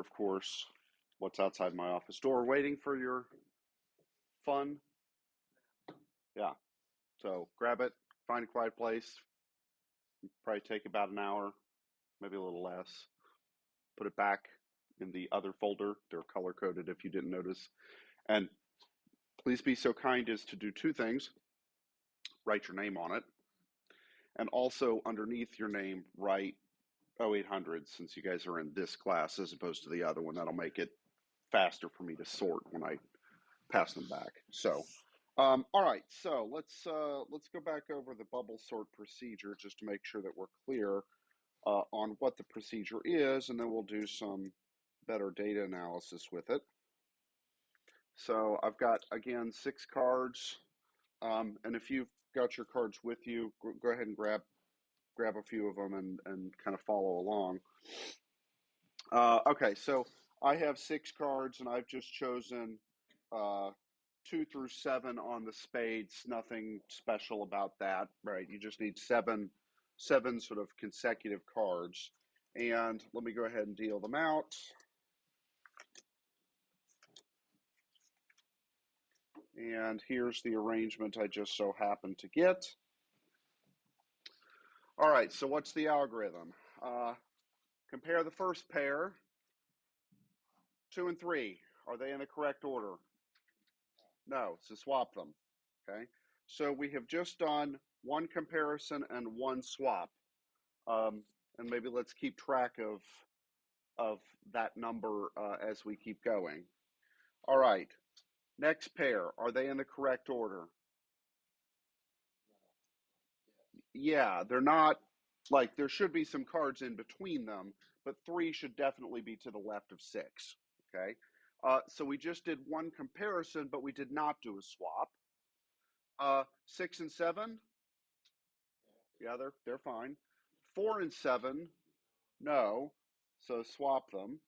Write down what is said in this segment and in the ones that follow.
of course, what's outside my office door waiting for your fun. Yeah. So grab it, find a quiet place. Probably take about an hour, maybe a little less. Put it back in the other folder. They're color coded if you didn't notice. And please be so kind as to do two things. Write your name on it. And also underneath your name, write 0800 since you guys are in this class as opposed to the other one. That'll make it faster for me to sort when I pass them back. So, all right. So let's go back over the bubble sort procedure just to make sure that we're clear on what the procedure is, and then we'll do some better data analysis with it. So I've got, again, 6 cards, and if you've got your cards with you, go ahead and grab a few of them and kind of follow along. Okay, so I have 6 cards, and I've just chosen 2 through 7 on the spades. Nothing special about that, right? You just need seven sort of consecutive cards. And let me go ahead and deal them out. And here's the arrangement I just so happened to get. All right, so what's the algorithm? Compare the first pair, 2 and 3. Are they in the correct order? No, so swap them, okay? So we have just done one comparison and one swap. And maybe let's keep track of that number as we keep going. All right, next pair, are they in the correct order? Yeah, they're not, like there should be some cards in between them, but 3 should definitely be to the left of 6, okay? So we just did one comparison, but we did not do a swap. 6 and 7, yeah, they're fine. 4 and 7, no, so swap them.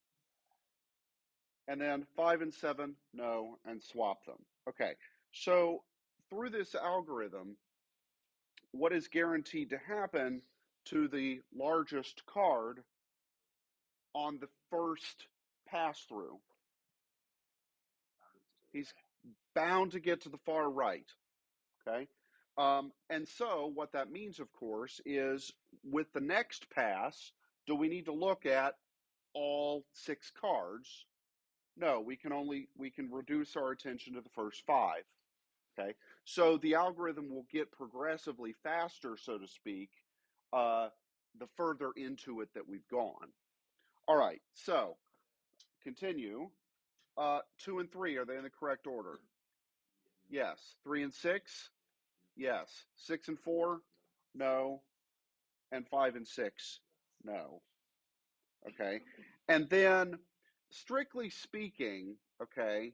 And then 5 and 7, no, and swap them. Okay, so through this algorithm, what is guaranteed to happen to the largest card on the first pass through? He's bound to get to the far right, okay? And so what that means, of course, is with the next pass, do we need to look at all 6 cards? No, we can reduce our attention to the first 5. Okay, so the algorithm will get progressively faster, so to speak, the further into it that we've gone. All right, so continue. 2 and 3, are they in the correct order? Yes. 3 and 6? Yes. 6 and 4? No. And 5 and 6? No. Okay, and then strictly speaking, okay,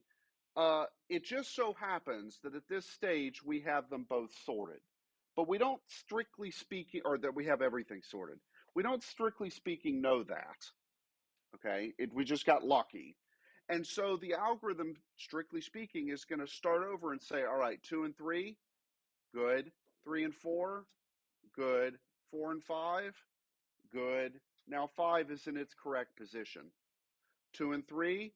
it just so happens that at this stage we have them both sorted, but we don't strictly speaking, or that we have everything sorted. We don't strictly speaking know that, okay? We just got lucky. And so the algorithm, strictly speaking, is going to start over and say, all right, 2 and 3, good. 3 and 4, good. 4 and 5, good. Now 5 is in its correct position. 2 and 3,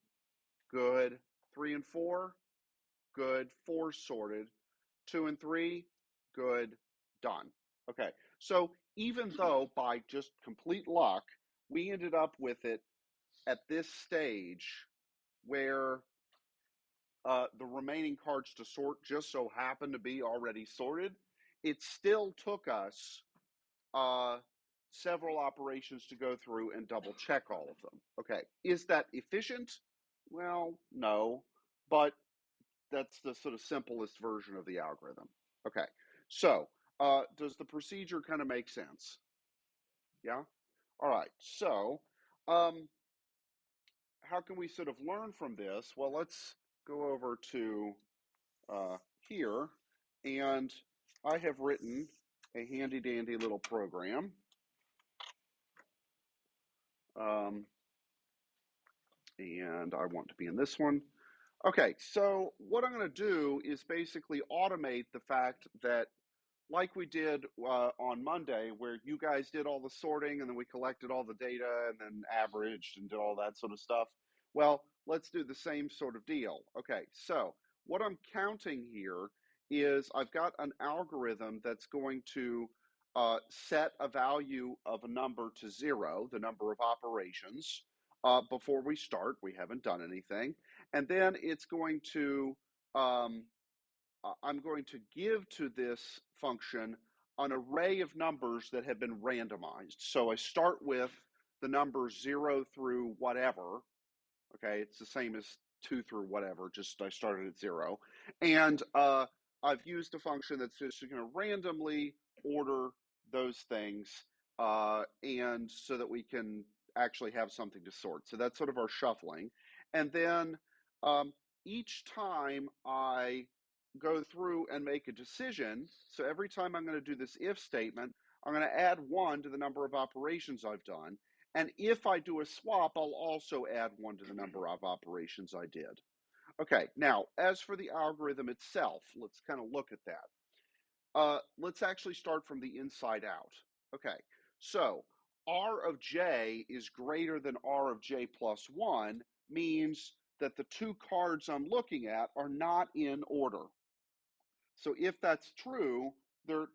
good. 3 and 4, good. 4 sorted. 2 and 3, good. Done. Okay, so even though by just complete luck, we ended up with it at this stage where the remaining cards to sort just so happened to be already sorted, it still took us several operations to go through and double check all of them. Okay, is that efficient? Well, no, but that's the sort of simplest version of the algorithm. Okay, so does the procedure kind of make sense? Yeah? All right, so how can we sort of learn from this? Well, let's go over to here, and I have written a handy dandy little program. And I want to be in this one. Okay, so what I'm going to do is basically automate the fact that like we did on Monday, where you guys did all the sorting and then we collected all the data and then averaged and did all that sort of stuff. Well, let's do the same sort of deal. Okay, so what I'm counting here is I've got an algorithm that's going to set a value of a number to 0, the number of operations, before we start. We haven't done anything. And then it's going to I'm going to give to this function an array of numbers that have been randomized. So I start with the numbers 0 through whatever. Okay, it's the same as 2 through whatever, just I started at 0. And I've used a function that's just going to randomly order those things, and so that we can actually have something to sort. So that's sort of our shuffling. And then um, each time I go through and make a decision, so every time I'm going to do this if statement, I'm going to add 1 to the number of operations I've done. And if I do a swap, I'll also add 1 to the number of operations I did. Okay, now, as for the algorithm itself, let's kind of look at that. Let's actually start from the inside out. Okay, so R of J is greater than R of J plus 1 means that the two cards I'm looking at are not in order. So if that's true,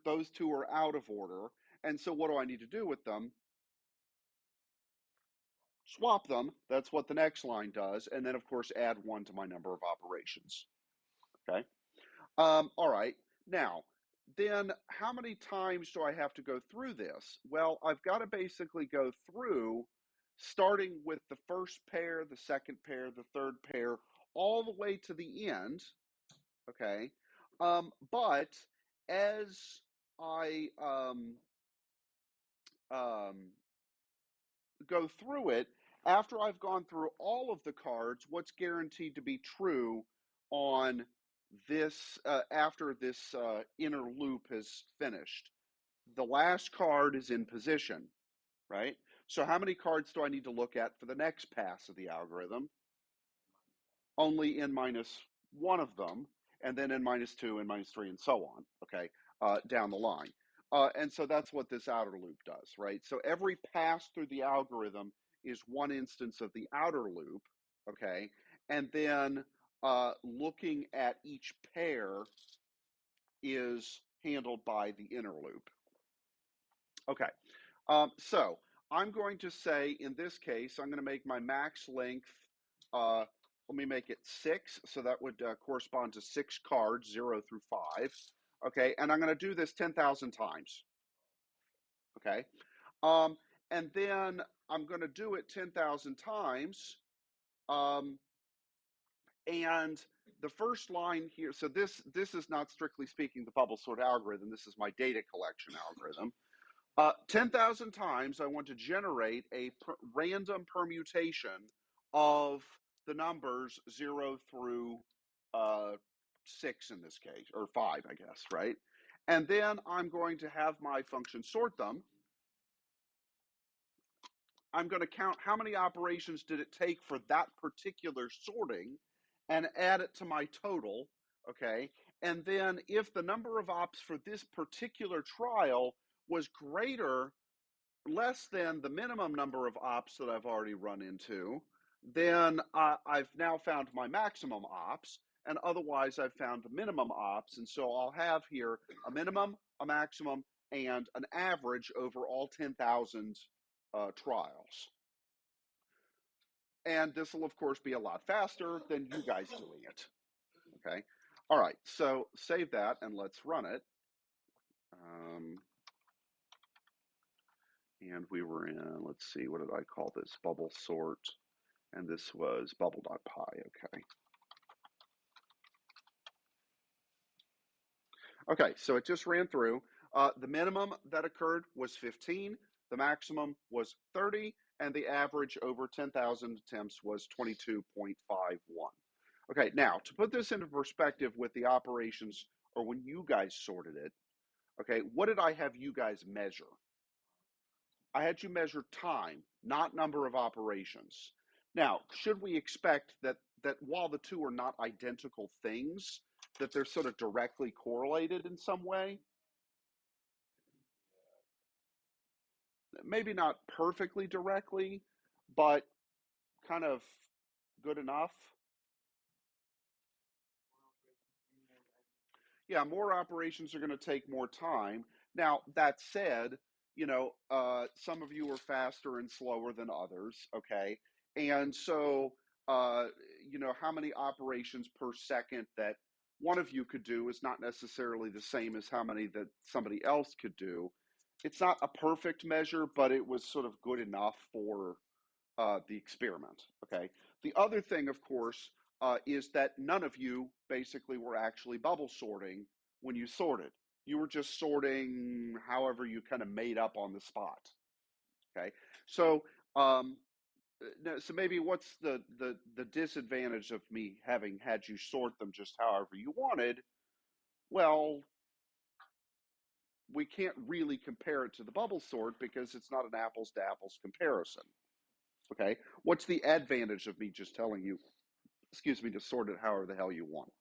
those two are out of order. And so what do I need to do with them? Swap them. That's what the next line does. And then, of course, add 1 to my number of operations. Okay. All right. Now, then how many times do I have to go through this? Well, I've got to basically go through starting with the first pair, the second pair, the third pair, all the way to the end. Okay. But as I um, go through it, after I've gone through all of the cards, what's guaranteed to be true on this after this inner loop has finished? The last card is in position, right? So how many cards do I need to look at for the next pass of the algorithm? Only n minus 1 of them, and then n minus 2, n minus 3, and so on, okay, down the line. And so that's what this outer loop does, right? So every pass through the algorithm is one instance of the outer loop, okay? And then looking at each pair is handled by the inner loop. Okay, so I'm going to say, in this case, I'm going to make my max length, let me make it 6, so that would correspond to 6 cards, 0 through 5. Okay, and I'm going to do this 10,000 times. Okay, and then I'm going to do it 10,000 times, and the first line here, so this is not strictly speaking the bubble sort algorithm, this is my data collection algorithm. 10,000 times, I want to generate a random permutation of the numbers 0 through 6 in this case, or 5, I guess, right? And then I'm going to have my function sort them. I'm going to count how many operations did it take for that particular sorting and add it to my total, okay? And then if the number of ops for this particular trial was less than the minimum number of ops that I've already run into, then I've now found my maximum ops, and otherwise I've found the minimum ops. And so I'll have here a minimum, a maximum, and an average over all 10,000 trials. And this will, of course, be a lot faster than you guys doing it. Okay. All right. So save that and let's run it. And we were in, let's see, what did I call this? Bubble sort. And this was bubble.py. Okay. Okay. So it just ran through. The minimum that occurred was 15. The maximum was 30. And the average over 10,000 attempts was 22.51. Okay, now to put this into perspective with the operations or when you guys sorted it, okay, what did I have you guys measure? I had you measure time, not number of operations. Now, should we expect that while the two are not identical things, that they're sort of directly correlated in some way? maybe not perfectly directly, but kind of good enough. Yeah, more operations are going to take more time. Now, that said, some of you are faster and slower than others, okay? And so, uh, how many operations per second that one of you could do is not necessarily the same as how many that somebody else could do. It's not a perfect measure, but it was sort of good enough for the experiment. Okay. The other thing, of course, is that none of you basically were actually bubble sorting when you sorted. You were just sorting however you kind of made up on the spot. Okay. So, um, so maybe what's the disadvantage of me having had you sort them just however you wanted? Well, we can't really compare it to the bubble sort because it's not an apples to apples comparison. Okay. What's the advantage of me just telling you, excuse me, to sort it however the hell you want?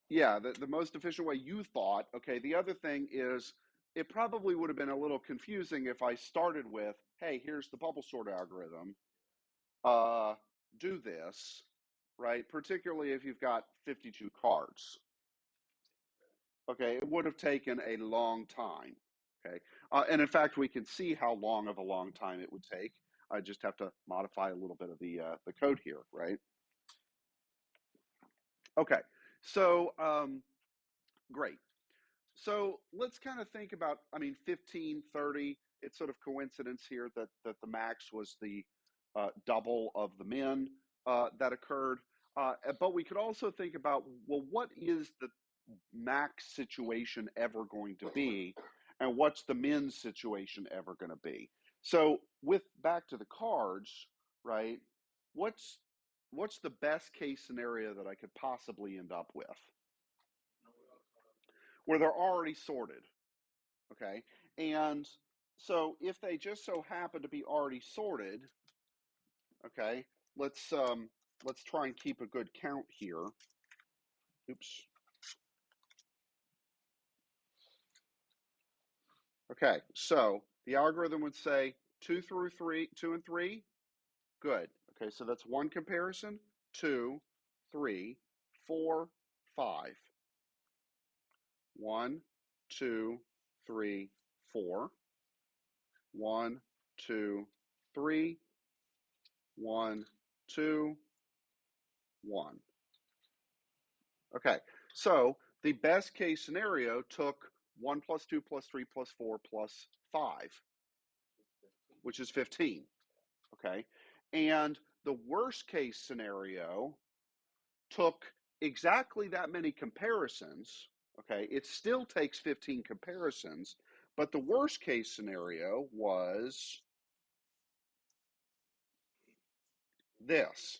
Yeah, the most efficient way you thought. Okay. The other thing is it probably would have been a little confusing if I started with, hey, here's the bubble sort algorithm. Uh, do this, right? Particularly if you've got 52 cards. Okay. It would have taken a long time. Okay. And in fact, we can see how long of a long time it would take. I just have to modify a little bit of the code here, right? Okay, so great. So let's kind of think about, I mean, 15, 30. It's sort of coincidence here that the max was the double of the min that occurred. But we could also think about, well, what is the max situation ever going to be? And what's the min situation ever going to be? So with back to the cards, right? What's what's the best case scenario that I could possibly end up with? Where they're already sorted, okay? And so if they just so happen to be already sorted, okay, let's try and keep a good count here. Oops. Okay, so the algorithm would say 2 and 3, good. Okay, so that's one comparison, 2, 3, 4, 5. 1, 2, 3, 4. 1, 2, 3. 1, 2, 1. Okay, so the best case scenario took 1 plus 2 plus 3 plus 4 plus 5, which is 15. Okay, and the worst case scenario took exactly that many comparisons. Okay, it still takes 15 comparisons, but the worst case scenario was this.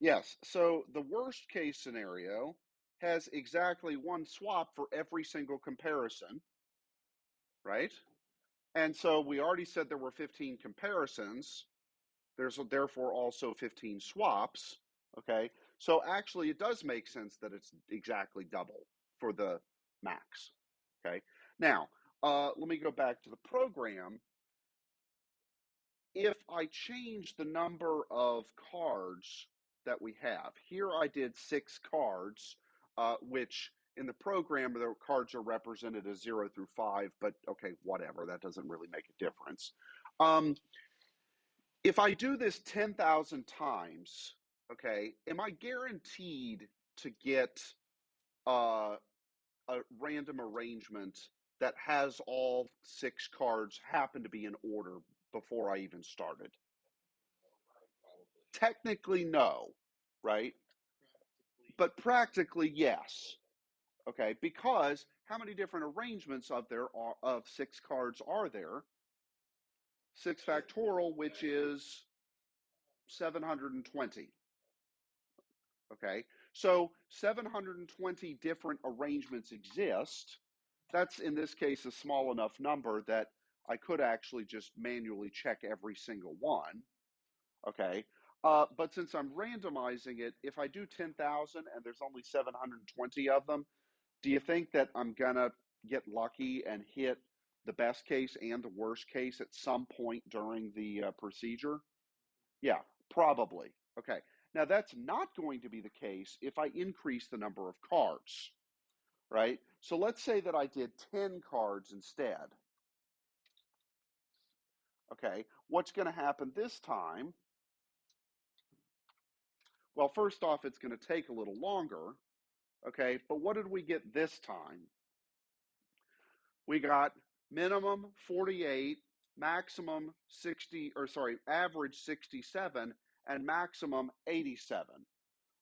Yes. So the worst case scenario has exactly one swap for every single comparison, right? And so we already said there were 15 comparisons. There's therefore also 15 swaps. Okay. So actually, it does make sense that it's exactly double for the max. Okay. Now, let me go back to the program. If I change the number of cards that we have, here I did 6 cards, which in the program, the cards are represented as 0 through 5, but okay, whatever, that doesn't really make a difference. Um, if I do this 10,000 times, okay, am I guaranteed to get uh, a random arrangement that has all 6 cards happen to be in order before I even started? Technically, no, right? But practically, yes. Okay, because how many different arrangements of 6 cards are there? 6 factorial, which is 720. Okay, so 720 different arrangements exist. That's in this case a small enough number that I could actually just manually check every single one. Okay, But since I'm randomizing it, if I do 10,000 and there's only 720 of them, do you think that I'm going to get lucky and hit the best case and the worst case at some point during the procedure? Yeah, probably. Okay. Now, that's not going to be the case if I increase the number of cards, right? So let's say that I did 10 cards instead. Okay. What's going to happen this time? Well, first off, it's going to take a little longer. Okay. But what did we get this time? We got minimum 48, maximum 60, or sorry, average 67, and maximum 87.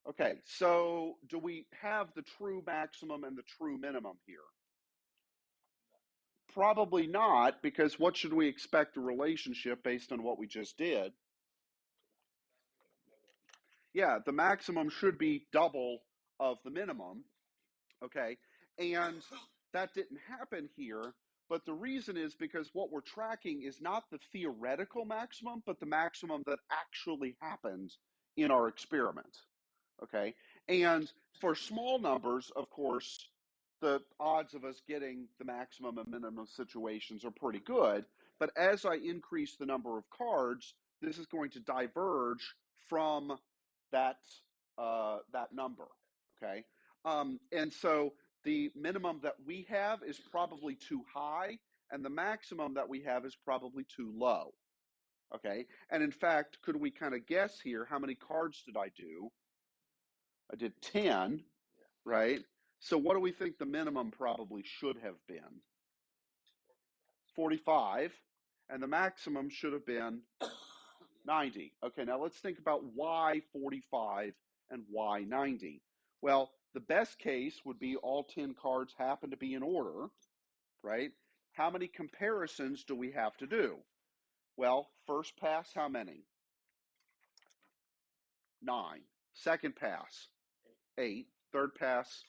Okay, so do we have the true maximum and the true minimum here? Probably not, because what should we expect the relationship based on what we just did? Yeah, the maximum should be double of the minimum. Okay, and that didn't happen here. But the reason is because what we're tracking is not the theoretical maximum, but the maximum that actually happened in our experiment. Okay, and for small numbers, of course, the odds of us getting the maximum and minimum situations are pretty good. But as I increase the number of cards, this is going to diverge from that that number. Okay, and so the minimum that we have is probably too high, and the maximum that we have is probably too low. Okay, and in fact, could we kind of guess here? How many cards did I do? I did 10, right? So what do we think the minimum probably should have been? 45, and the maximum should have been 90. Okay, now let's think about why 45 and why 90. Well, the best case would be all 10 cards happen to be in order, right? How many comparisons do we have to do? Well, first pass, how many? 9. Second pass, 8. Third pass,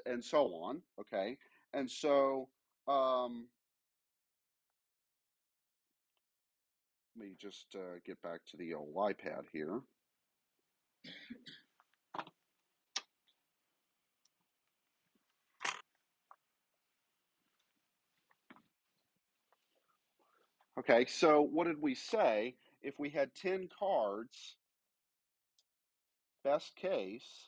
and so on. Okay, and so let me just get back to the old iPad here. Okay, so what did we say? If we had 10 cards, best case,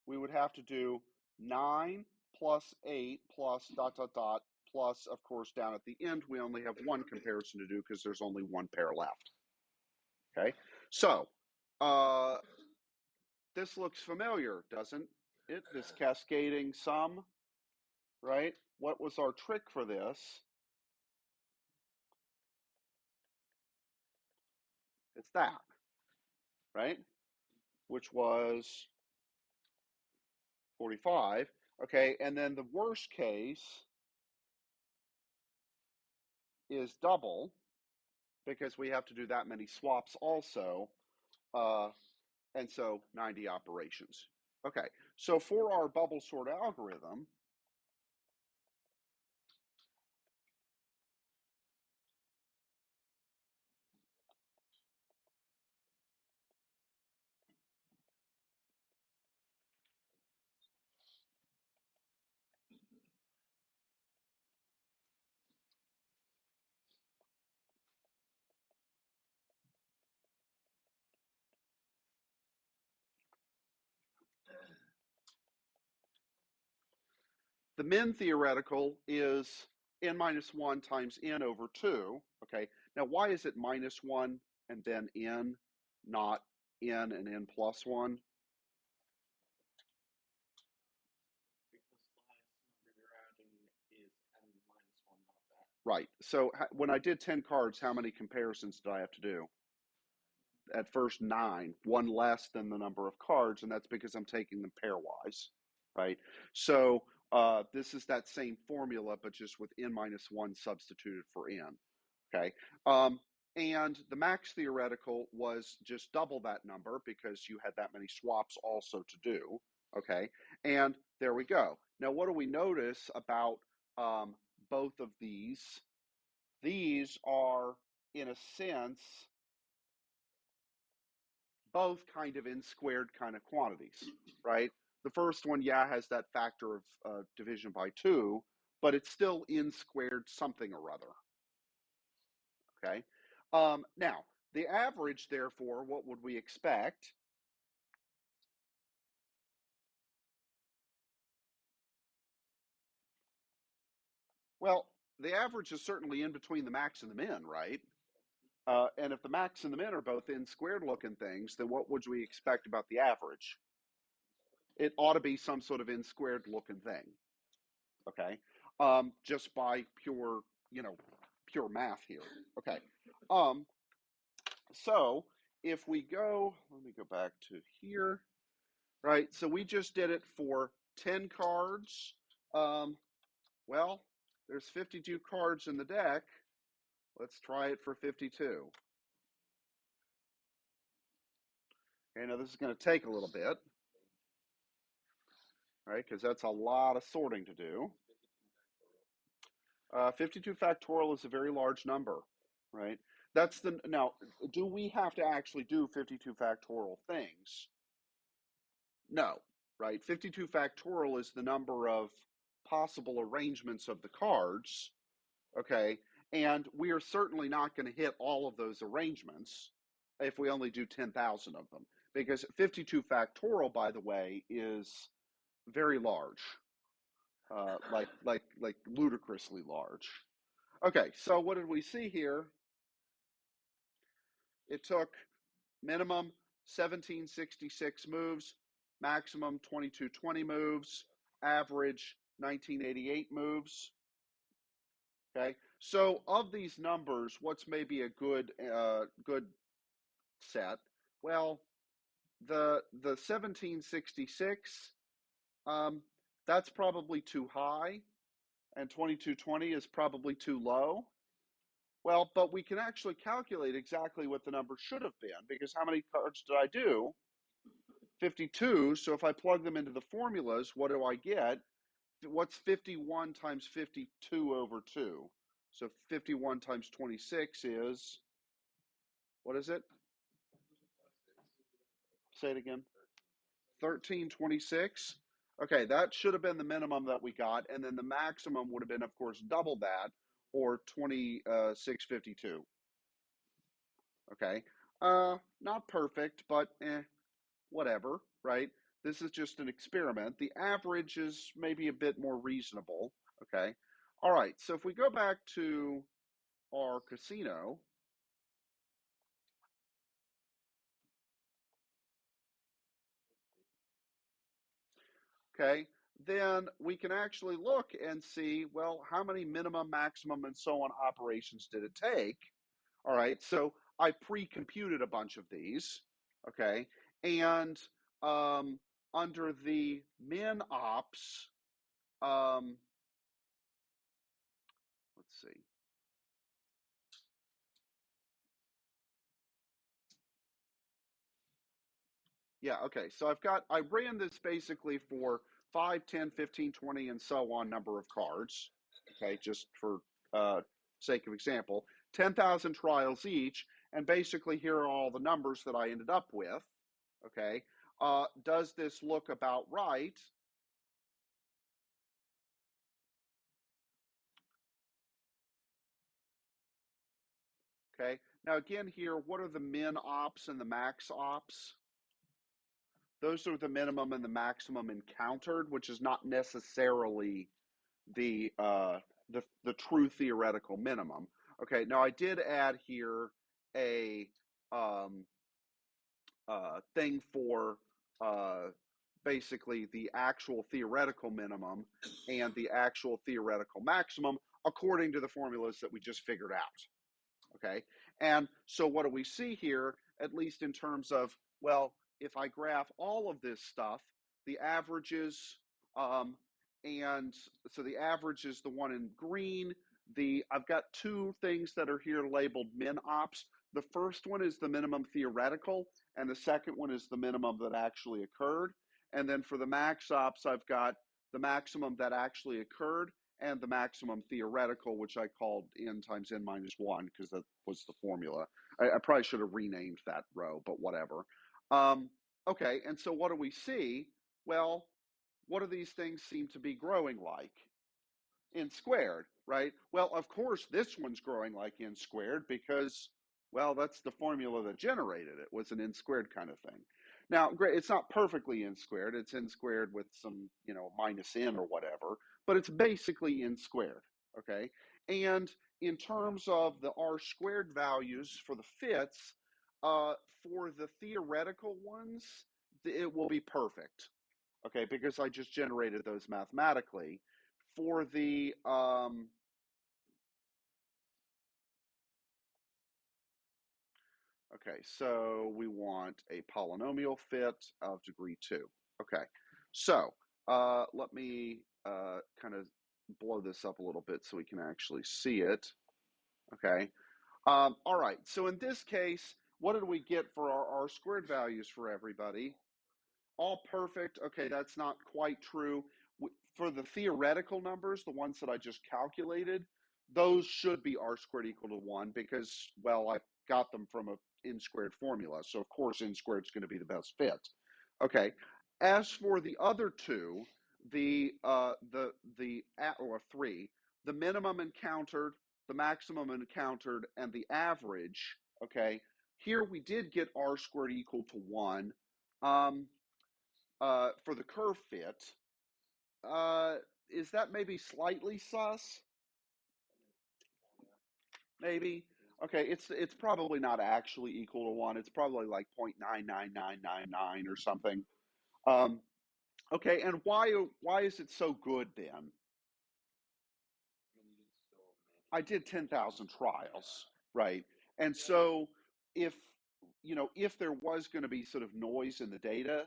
we would have to do 9 plus 8 plus dot dot dot plus, of course, down at the end, we only have one comparison to do because there's only one pair left. Okay, so this looks familiar, doesn't it? This cascading sum, right? What was our trick for this? It's that, right? Which was 45. Okay, and then the worst case is double because we have to do that many swaps also. And so 90 operations. Okay, so for our bubble sort algorithm, the min theoretical is n minus 1 times n over 2. Okay, now why is it minus 1 and then n, not n and n plus 1? Right. So when I did 10 cards, how many comparisons did I have to do? At first, 9, one less than the number of cards, and that's because I'm taking them pairwise, right? So this is that same formula, but just with n minus 1 substituted for n, okay? And the max theoretical was just double that number because you had that many swaps also to do, okay? And there we go. Now, what do we notice about both of these? These are, in a sense, both kind of n squared kind of quantities, right? The first one, yeah, has that factor of division by 2, but it's still n squared something or other, okay? Now, the average, therefore, what would we expect? Well, the average is certainly in between the max and the min, right? And if the max and the min are both n squared looking things, then what would we expect about the average? It ought to be some sort of n squared looking thing, okay? Just by pure, pure math here, okay? So if we go, let me go back to here, right? So we just did it for 10 cards. Well, there's 52 cards in the deck. Let's try it for 52. Okay, now this is going to take a little bit, right? Because that's a lot of sorting to do. 52 factorial is a very large number, right? Now, do we have to actually do 52 factorial things? No, right? 52 factorial is the number of possible arrangements of the cards, okay? And we are certainly not going to hit all of those arrangements if we only do 10,000 of them, because 52 factorial, by the way, is very large, like ludicrously large. Okay, so what did we see here? It took minimum 1766 moves, maximum 2220 moves, average 1988 moves. Okay, so of these numbers, what's maybe a good set? Well, the 1766, that's probably too high, and 2220 is probably too low. Well, but we can actually calculate exactly what the number should have been, because how many cards did I do? 52. So if I plug them into the formulas, what do I get? What's 51 times 52 over 2? So 51 times 26 is, what is it? Say it again. 1326. Okay, that should have been the minimum that we got, and then the maximum would have been, of course, double that, or 2652. Okay, not perfect, but whatever, right? This is just an experiment. The average is maybe a bit more reasonable. Okay, all right. So if we go back to our casino, okay, then we can actually look and see, well, how many minimum, maximum, and so on operations did it take? All right, so I pre-computed a bunch of these, okay, and under the min ops, um, let's see. Yeah, okay. So I ran this basically for 5, 10, 15, 20, and so on number of cards. Okay, just for sake of example, 10,000 trials each. And basically, here are all the numbers that I ended up with. Okay, does this look about right? Okay, now again, here, what are the min ops and the max ops? Those are the minimum and the maximum encountered, which is not necessarily the the true theoretical minimum. Okay, now I did add here a thing for basically the actual theoretical minimum and the actual theoretical maximum according to the formulas that we just figured out. Okay, and so what do we see here, at least in terms of, well, if I graph all of this stuff, the averages, and so the average is the one in green. I've got two things that are here labeled min ops. The first one is the minimum theoretical, and the second one is the minimum that actually occurred. And then for the max ops, I've got the maximum that actually occurred and the maximum theoretical, which I called n times n minus 1 because that was the formula. I probably should have renamed that row, but whatever. Okay, and so what do we see? Well, what do these things seem to be growing like? N squared, right? Well, of course, this one's growing like n squared because, well, that's the formula that generated it, was an n squared kind of thing. Now, great, it's not perfectly n squared. It's n squared with some, minus n or whatever, but it's basically n squared, okay? And in terms of the r squared values for the fits, for the theoretical ones, it will be perfect, okay, because I just generated those mathematically. For the okay, so we want a polynomial fit of degree 2. Okay, so let me kind of blow this up a little bit so we can actually see it. Okay, all right, so in this case, what did we get for our r squared values for everybody? All perfect. Okay, that's not quite true. For the theoretical numbers, the ones that I just calculated, those should be r squared equal to 1 because, well, I got them from a n squared formula. So, of course, n squared is going to be the best fit. Okay. As for the other two, or three, the minimum encountered, the maximum encountered, and the average, okay, here we did get r squared equal to 1. For the curve fit. Is that maybe slightly sus? Maybe. Okay, it's probably not actually equal to 1. It's probably like 0.99999 or something. Um, okay, and why is it so good then? I did 10,000 trials, right? And so if if there was going to be sort of noise in the data,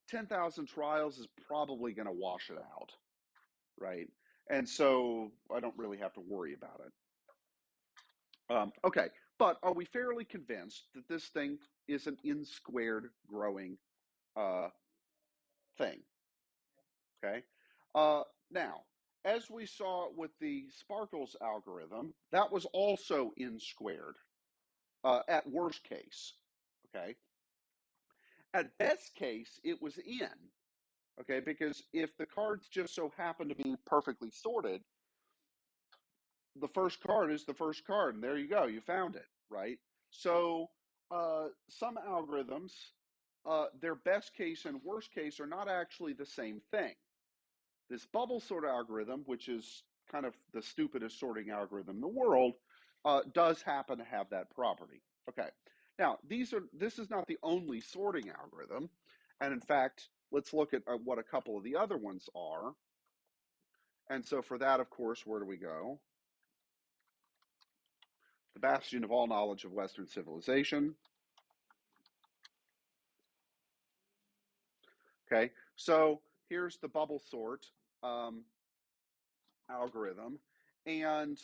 10,000 trials is probably going to wash it out, right? And so I don't really have to worry about it. Okay, but are we fairly convinced that this thing is an n squared growing uh, thing? Okay. Now, as we saw with the Sparkles algorithm, that was also n squared at worst case. Okay. At best case, it was n. Okay, because if the cards just so happen to be perfectly sorted, the first card is the first card, and there you go, you found it, right? So some algorithms, their best case and worst case are not actually the same thing. This bubble sort algorithm, which is kind of the stupidest sorting algorithm in the world, does happen to have that property. Okay, now this is not the only sorting algorithm, and in fact, let's look at what a couple of the other ones are. And so for that, of course, where do we go? The bastion of all knowledge of Western civilization. Okay, so here's the bubble sort algorithm, and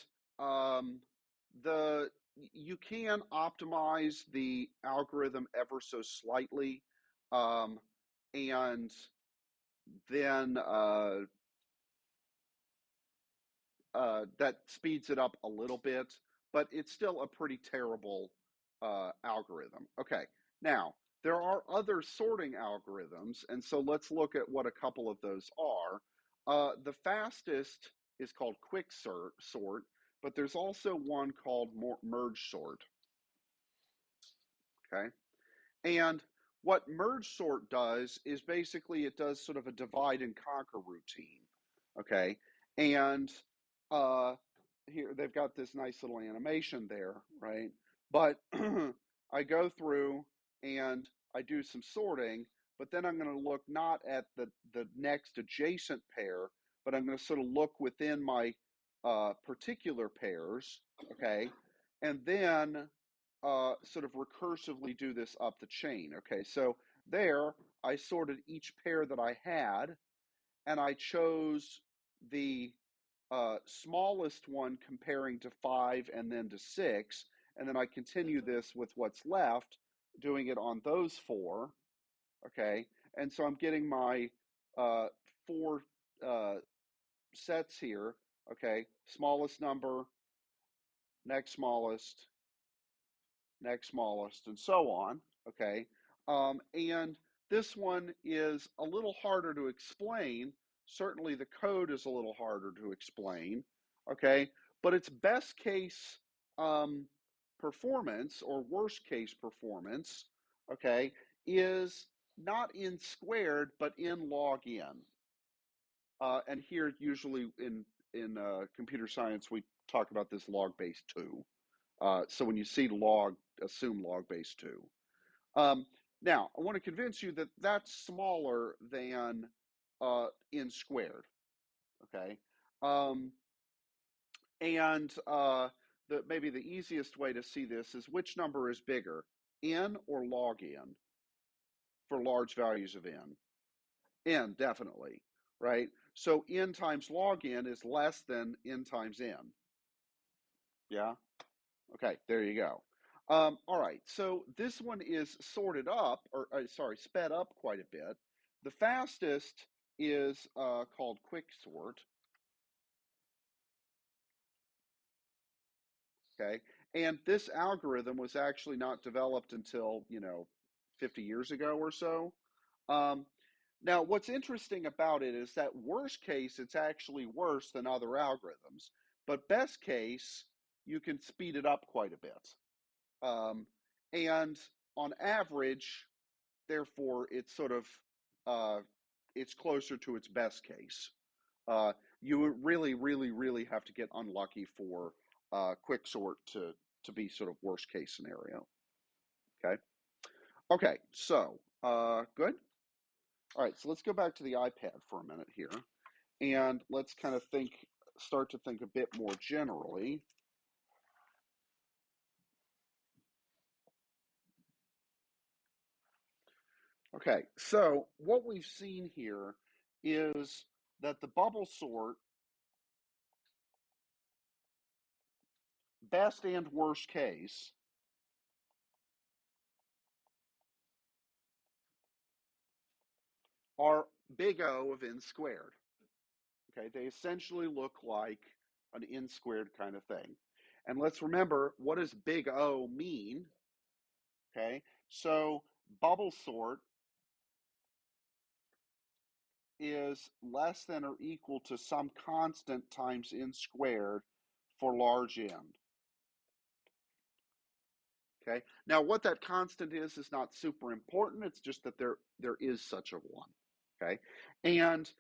you can optimize the algorithm ever so slightly, and then that speeds it up a little bit, but it's still a pretty terrible algorithm. Okay, now there are other sorting algorithms, and so let's look at what a couple of those are. The fastest is called quick sort, but there's also one called merge sort. Okay, and what merge sort does is basically it does sort of a divide and conquer routine. Okay, and uh, here they've got this nice little animation there, right? But I go through and I do some sorting, but then I'm going to look not at the next adjacent pair, but I'm going to sort of look within my particular pairs, okay, and then sort of recursively do this up the chain. Okay, so there I sorted each pair that I had, and I chose the smallest one comparing to 5 and then to 6, and then I continue this with what's left, doing it on those 4. Okay, and so I'm getting my 4 uh, sets here. Okay, smallest number, next smallest, and so on. Okay, And this one is a little harder to explain. Certainly the code is a little harder to explain, okay? But its best case performance or worst case performance, okay, is not in squared, but in log n. And here, usually in computer science, we talk about this log base 2. So when you see log, assume log base 2. Um, Now, I want to convince you that that's smaller than n squared, okay? Um, and maybe the easiest way to see this is which number is bigger, n or log n, for large values of n? N, definitely, right? So n times log n is less than n times n. Yeah? Okay, there you go. All right, so this one is sorted up, or sorry, sped up quite a bit. The fastest is called quick sort, okay? And this algorithm was actually not developed until, 50 years ago or so. Um, Now, what's interesting about it is that worst case, it's actually worse than other algorithms, but best case, you can speed it up quite a bit. Um, and on average, therefore, it's sort of it's closer to its best case. You really, really, really have to get unlucky for quicksort to be sort of worst case scenario. Okay. Okay. So good. All right. So let's go back to the iPad for a minute here, and let's kind of start to think a bit more generally. Okay, so what we've seen here is that the bubble sort, best and worst case, are big O of n squared. Okay, they essentially look like an n squared kind of thing. And let's remember, what does big O mean? Okay, so bubble sort is less than or equal to some constant times n squared for large n. Okay. Now, what that constant is not super important. It's just that there is such a one. Okay. And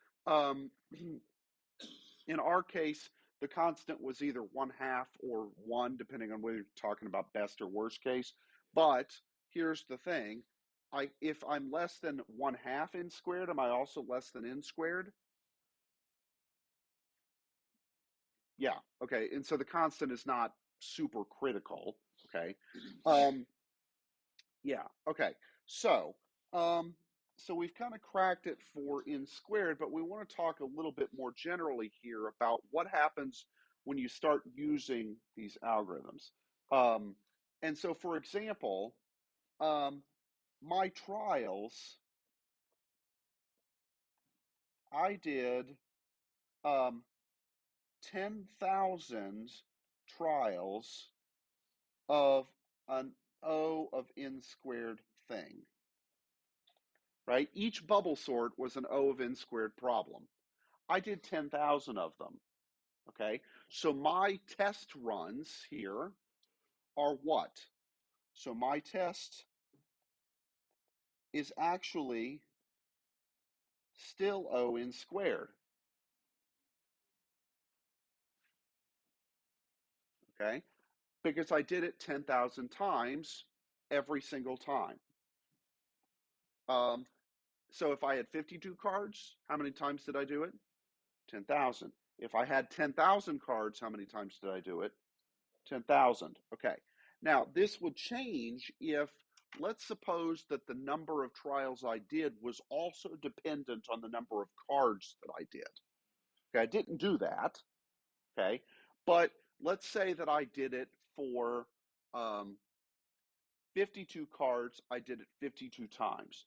in our case, the constant was either 1/2 or 1, depending on whether you're talking about best or worst case. But here's the thing. If I'm less than 1/2 n squared, am I also less than n squared? Yeah. Okay. And so the constant is not super critical. Okay. Um, Yeah. Okay. So, um, so we've kind of cracked it for n squared, but we want to talk a little bit more generally here about what happens when you start using these algorithms. Um, and so, for example, um, my trials, I did 10,000 trials of an O of n squared thing. Right? Each bubble sort was an O of n squared problem. I did 10,000 of them. Okay. So my test runs here are what? So my test is actually still O n squared. Okay. Because I did it 10,000 times every single time. Um, so if I had 52 cards, how many times did I do it? 10,000. If I had 10,000 cards, how many times did I do it? 10,000. Okay. Now, this would change if, let's suppose that the number of trials I did was also dependent on the number of cards that I did. Okay, I didn't do that. Okay. But let's say that I did it for 52 cards, I did it 52 times.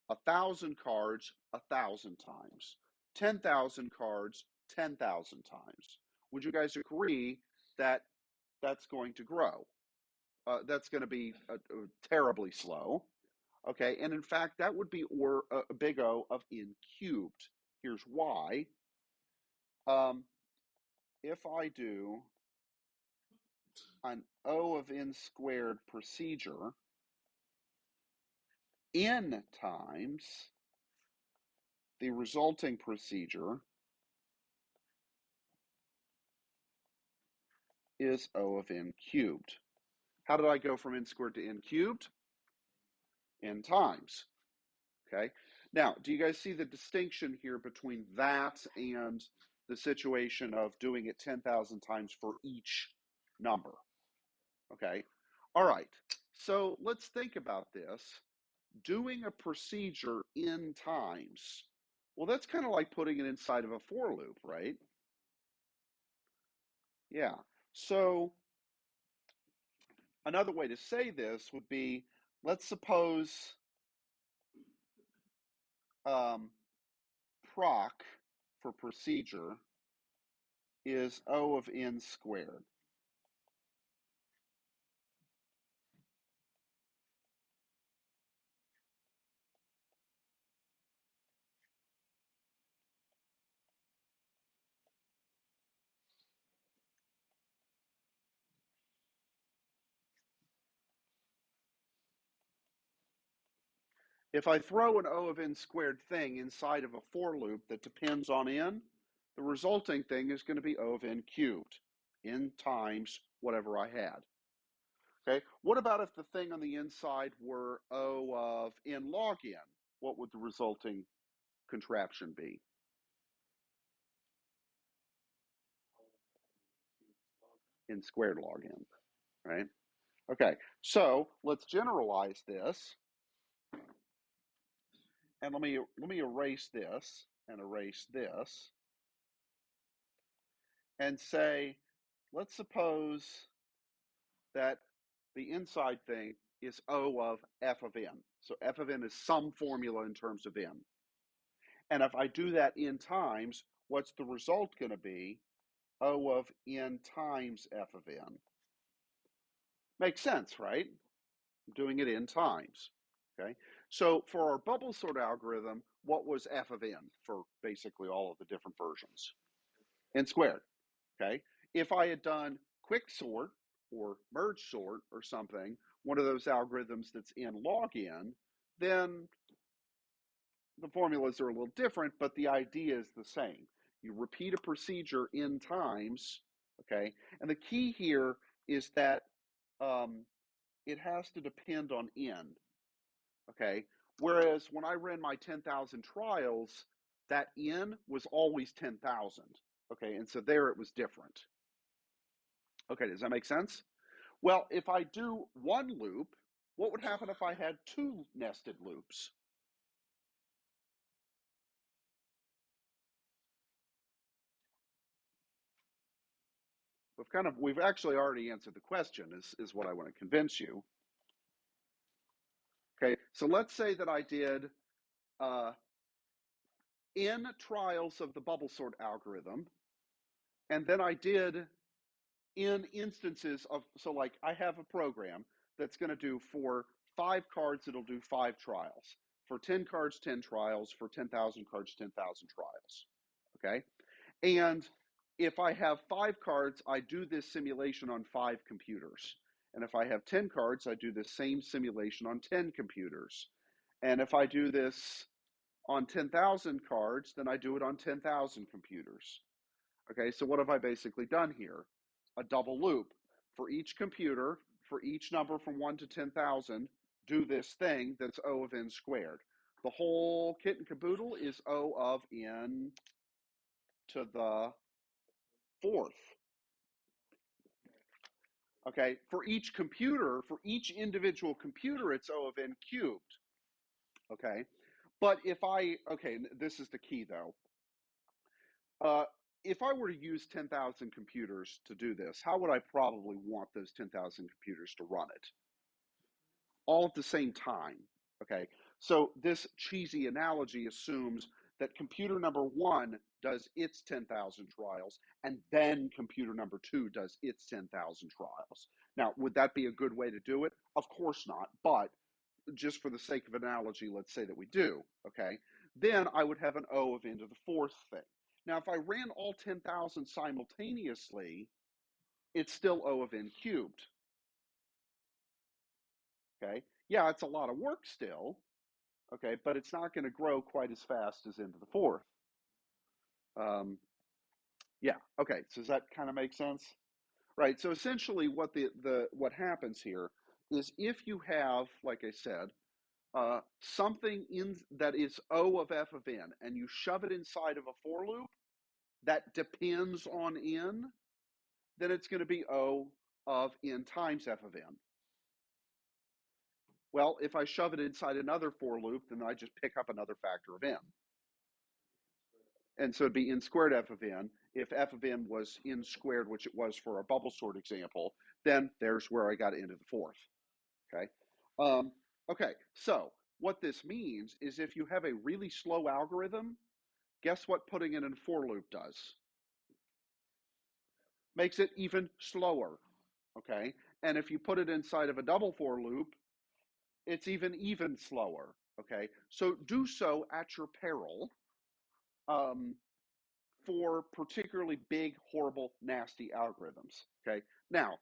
1,000 cards, 1,000 times. 10,000 cards, 10,000 times. Would you guys agree that that's going to grow? That's going to be terribly slow. Okay, and in fact, that would be a big O of n cubed. Here's why. If I do an O of n squared procedure n times the resulting procedure is O of n cubed. How did I go from n squared to n cubed? N times. Okay. Now, do you guys see the distinction here between that and the situation of doing it 10,000 times for each number? Okay. All right. So let's think about this. Doing a procedure n times, well, that's kind of like putting it inside of a for loop, right? Yeah. So another way to say this would be, let's suppose proc for procedure is O of n squared. If I throw an O of n squared thing inside of a for loop that depends on n, the resulting thing is going to be O of n cubed, n times whatever I had. Okay, what about if the thing on the inside were O of n log n? What would the resulting contraption be? N squared log n, right? Okay, so let's generalize this. And let me erase this and erase this and say, let's suppose that the inside thing is O of f of n. So f of n is some formula in terms of n. And if I do that n times, what's the result going to be? O of n times f of n. Makes sense, right? I'm doing it n times. Okay. So for our bubble sort algorithm, what was f of n for basically all of the different versions? N squared. Okay. If I had done quick sort or merge sort or something, one of those algorithms that's n log n, then the formulas are a little different, but the idea is the same. You repeat a procedure n times, okay? And the key here is that it has to depend on n, okay? Whereas when I ran my 10,000 trials, that n was always 10,000, okay? And so there it was different. Okay, does that make sense? Well, if I do one loop, what would happen if I had two nested loops? We've actually already answered the question, is what I want to convince you. Okay, so let's say that I did n trials of the bubble sort algorithm, and then I did n instances of, so like I have a program that's going to do for 5 cards, it'll do 5 trials. For 10 cards, 10 trials. For 10,000 cards, 10,000 trials. Okay, and if I have 5 cards, I do this simulation on 5 computers. And if I have 10 cards, I do the same simulation on 10 computers. And if I do this on 10,000 cards, then I do it on 10,000 computers. Okay, so what have I basically done here? A double loop. For each computer, for each number from 1 to 10,000, do this thing that's O of n squared. The whole kit and caboodle is O of n to the 4th. Okay, for each computer, for each individual computer, it's O of n cubed. Okay, but okay, this is the key though. If I were to use 10,000 computers to do this, how would I probably want those 10,000 computers to run it? All at the same time. Okay, so this cheesy analogy assumes that computer number 1 does its 10,000 trials, and then computer number 2 does its 10,000 trials. Now, would that be a good way to do it? Of course not, but just for the sake of analogy, let's say that we do, okay? Then I would have an O of n to the fourth thing. Now, if I ran all 10,000 simultaneously, it's still O of n cubed, okay? Yeah, it's a lot of work still, okay, but it's not going to grow quite as fast as n to the fourth. Yeah, okay, so does that kind of make sense? Right, so essentially what what happens here is if you have, like I said, something in that is O of f of n, and you shove it inside of a for loop that depends on n, then it's going to be O of n times f of n. Well, if I shove it inside another for loop, then I just pick up another factor of n. And so it'd be n squared f of n. If f of n was n squared, which it was for our bubble sort example, then there's where I got n to the fourth. Okay. Okay, so what this means is if you have a really slow algorithm, guess what putting it in a for loop does? Makes it even slower. Okay. And if you put it inside of a double for loop, it's even slower. Okay. So do so at your peril. For particularly big, horrible, nasty algorithms. Okay. Now,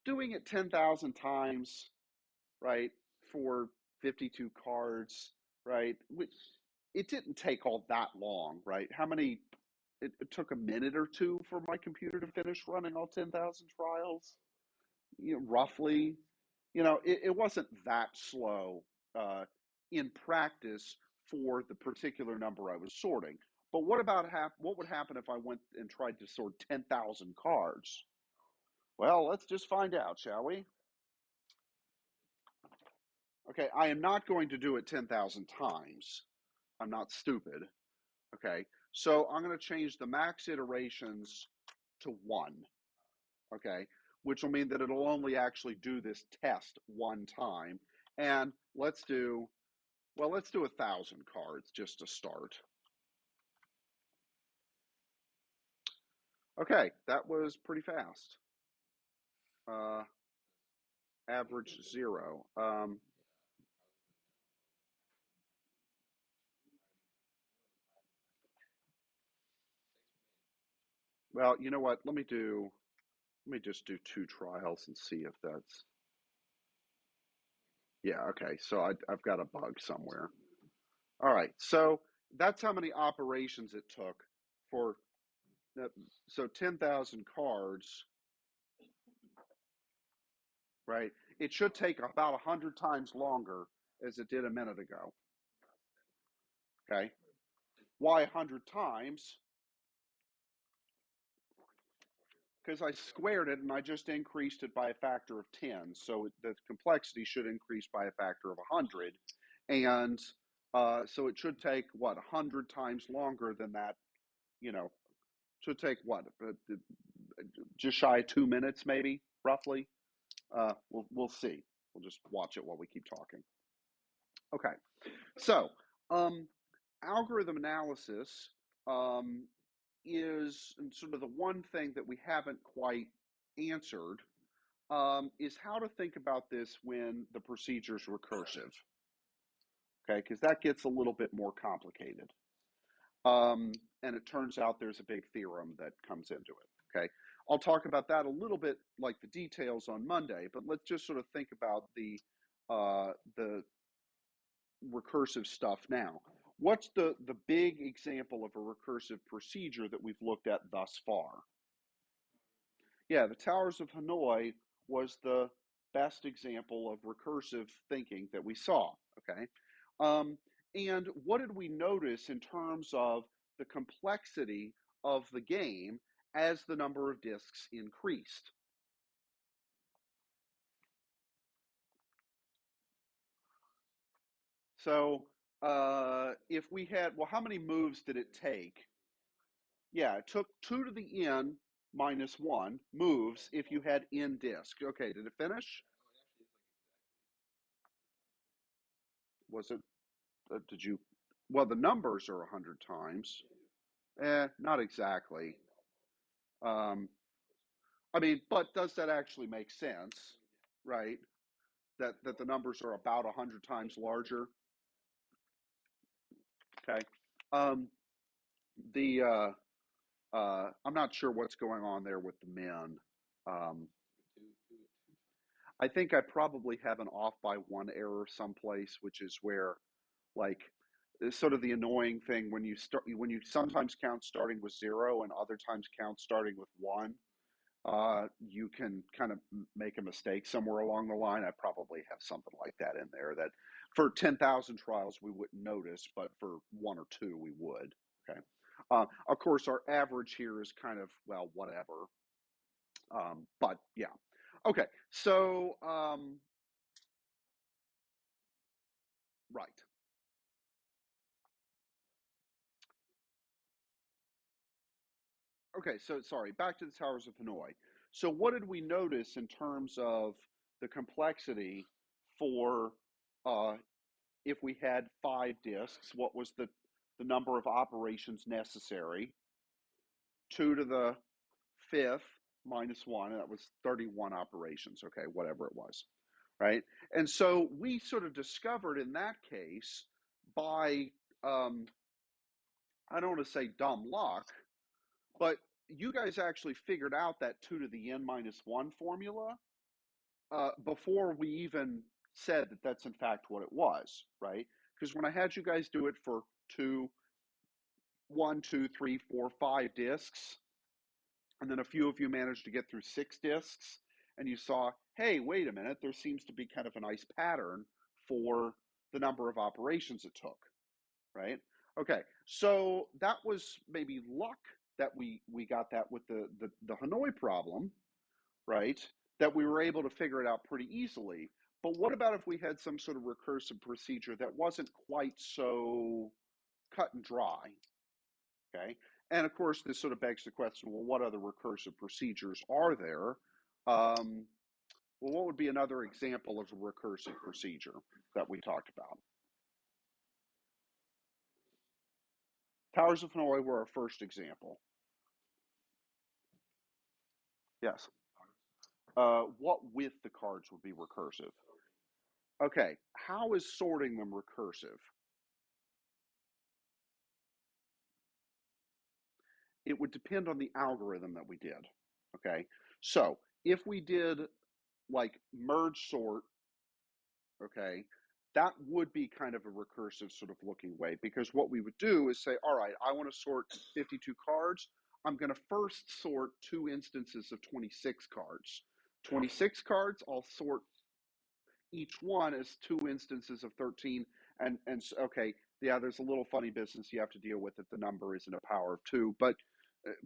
doing it 10,000 times, right, for 52 cards, right, which it didn't take all that long, right? How many? It took a minute or two for my computer to finish running all 10,000 trials, roughly. It wasn't that slow in practice for the particular number I was sorting. But what would happen if I went and tried to sort 10,000 cards? Well, let's just find out, shall we? Okay, I am not going to do it 10,000 times. I'm not stupid. Okay, so I'm going to change the max iterations to 1. Okay, which will mean that it'll only actually do this test one time. And let's do 1,000 cards just to start. Okay, that was pretty fast. Average 0. Well, you know what? Let me just do 2 trials and see if that's, yeah, okay. So I've got a bug somewhere. All right, so that's how many operations it took for, so 10,000 cards, right? It should take about 100 times longer as it did a minute ago. Okay, why 100 times? Because I squared it and I just increased it by a factor of 10. So the complexity should increase by a factor of 100. And so it should take, what, 100 times longer than that, should take what, just shy of 2 minutes maybe, roughly. We'll see. We'll just watch it while we keep talking. Okay, so algorithm analysis is sort of the one thing that we haven't quite answered, is how to think about this when the procedure is recursive. Okay, because that gets a little bit more complicated. And it turns out there's a big theorem that comes into it. Okay, I'll talk about that a little bit, like the details on Monday, but let's just sort of think about the recursive stuff now. What's the big example of a recursive procedure that we've looked at thus far? Yeah, the Towers of Hanoi was the best example of recursive thinking that we saw, okay? And what did we notice in terms of the complexity of the game as the number of disks increased? So if we had, well, how many moves did it take? Yeah, it took 2 to the n minus 1 moves if you had n disks. Okay, did it finish? Was it, did you, well, the numbers are 100 times. Not exactly. I mean, but does that actually make sense, right? that the numbers are about 100 times larger. Okay. Um, I'm not sure what's going on there with the men. Um, I think I probably have an off by one error someplace, which is where, like, it's sort of the annoying thing when you sometimes count starting with zero and other times count starting with one. You can kind of make a mistake somewhere along the line. I probably have something like that in there that for 10,000 trials we wouldn't notice, but for one or two we would. Okay. Of course, our average here is kind of, well, whatever. But yeah. Okay. So, right. Okay. So, sorry, back to the Towers of Hanoi. So, what did we notice in terms of the complexity for if we had five disks? What was the number of operations necessary? 2 to the fifth minus 1, that was 31 operations, okay, whatever it was, right? And so we sort of discovered in that case by, I don't want to say dumb luck, but you guys actually figured out that 2 to the n minus 1 formula before we even said that that's in fact what it was, right? Because when I had you guys do it for two, 1, 2, 3, 4, 5 discs, and then a few of you managed to get through 6 discs, and you saw, hey, wait a minute, there seems to be kind of a nice pattern for the number of operations it took, right? Okay, so that was maybe luck that we got that with the Hanoi problem, right? That we were able to figure it out pretty easily. But what about if we had some sort of recursive procedure that wasn't quite so cut and dry, okay? And of course, this sort of begs the question, well, what other recursive procedures are there? Um, well, what would be another example of a recursive procedure that we talked about? Towers of Hanoi were our first example. Yes. What with the cards would be recursive? Okay, how is sorting them recursive? It would depend on the algorithm that we did. Okay, so if we did like merge sort, okay, that would be kind of a recursive sort of looking way, because what we would do is say, all right, I want to sort 52 cards. I'm going to first sort two instances of 26 cards. 26 cards, I'll sort each one as two instances of 13. And okay, yeah, there's a little funny business you have to deal with if the number isn't a power of two. But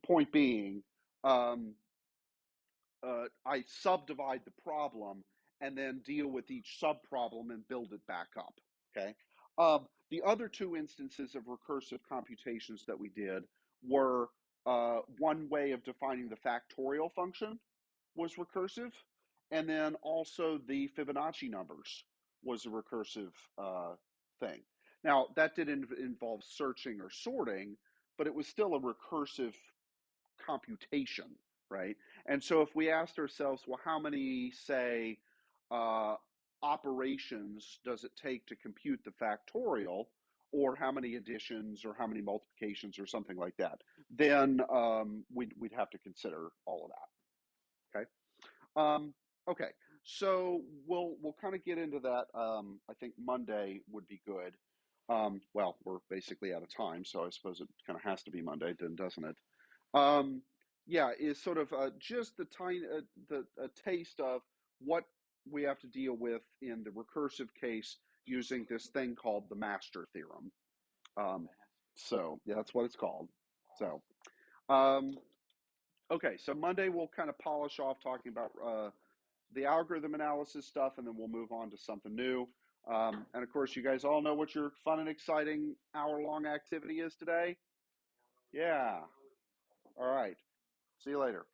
point being, um, I subdivide the problem and then deal with each subproblem and build it back up. Okay. The other two instances of recursive computations that we did were one way of defining the factorial function was recursive, and then also the Fibonacci numbers was a recursive thing. Now, that didn't involve searching or sorting, but it was still a recursive computation, right? And so if we asked ourselves, well, how many, say, uh, operations does it take to compute the factorial, or how many additions or how many multiplications or something like that, then we'd have to consider all of that. Okay. Okay. So we'll kind of get into that. I think Monday would be good. Well, we're basically out of time, so I suppose it kind of has to be Monday, then, doesn't it? Um, yeah, is sort of just the tiny the a taste of what we have to deal with in the recursive case using this thing called the master theorem. Um, so yeah, that's what it's called. So um, okay, so Monday we'll kind of polish off talking about the algorithm analysis stuff, and then we'll move on to something new. And of course, you guys all know what your fun and exciting hour-long activity is today. Yeah. All right. See you later.